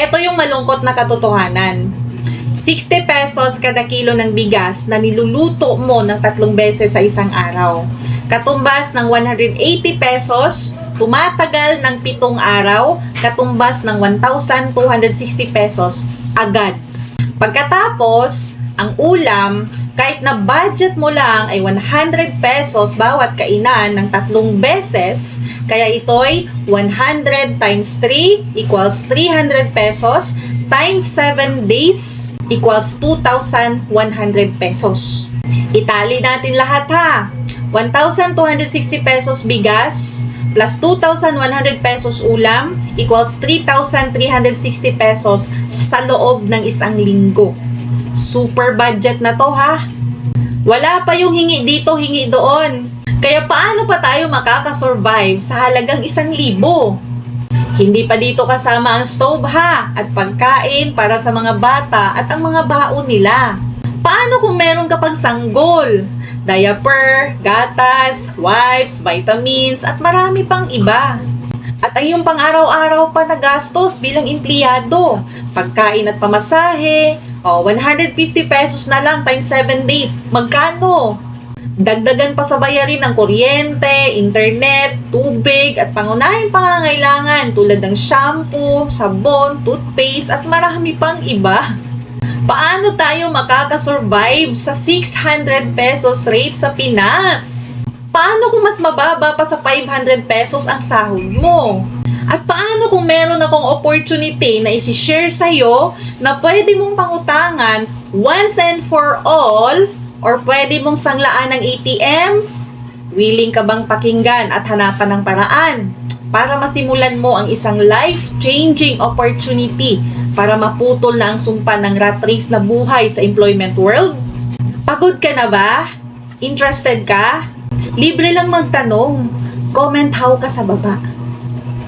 Ito yung malungkot na katotohanan. 60 pesos kada kilo ng bigas na niluluto mo ng 3 beses sa isang araw. Katumbas ng 180 pesos, tumatagal ng 7 araw, katumbas ng 1,260 pesos agad. Pagkatapos, ang ulam, kahit na budget mo lang ay 100 pesos bawat kainan ng 3 beses, kaya ito'y 100 times 3 equals 300 pesos times 7 days equals 2,100 pesos. Itali natin lahat ha. 1,260 pesos bigas plus 2,100 pesos ulam equals 3,360 pesos sa loob ng isang linggo. Super budget na to ha. Wala pa yung hingi dito, hingi doon. Kaya paano pa tayo makakasurvive sa halagang 1,000? Hindi pa dito kasama ang stove ha, at pagkain para sa mga bata at ang mga baon nila. Paano kung meron ka pang sanggol, diaper, gatas, wipes, vitamins at marami pang iba? At ang iyong pang-araw-araw pa na gastos bilang empleyado, pagkain at pamasahe, 150 pesos na lang times 7 days. Magkano? Dagdagan pa sa bayarin ng kuryente, internet, tubig at pangunahing pangangailangan tulad ng shampoo, sabon, toothpaste at marami pang iba. Paano tayo makakasurvive sa 600 pesos rate sa Pinas? Paano kung mas mababa pa sa 500 pesos ang sahod mo? At paano kung meron akong opportunity na isi-share sa'yo na pwede mong pangutangan once and for all or pwede mong sanglaan ng ATM? Willing ka bang pakinggan at hanapan ng paraan para masimulan mo ang isang life-changing opportunity para maputol na ang sumpa ng rat race na buhay sa employment world? Pagod ka na ba? Interested ka? Libre lang magtanong. Comment how ka sa baba.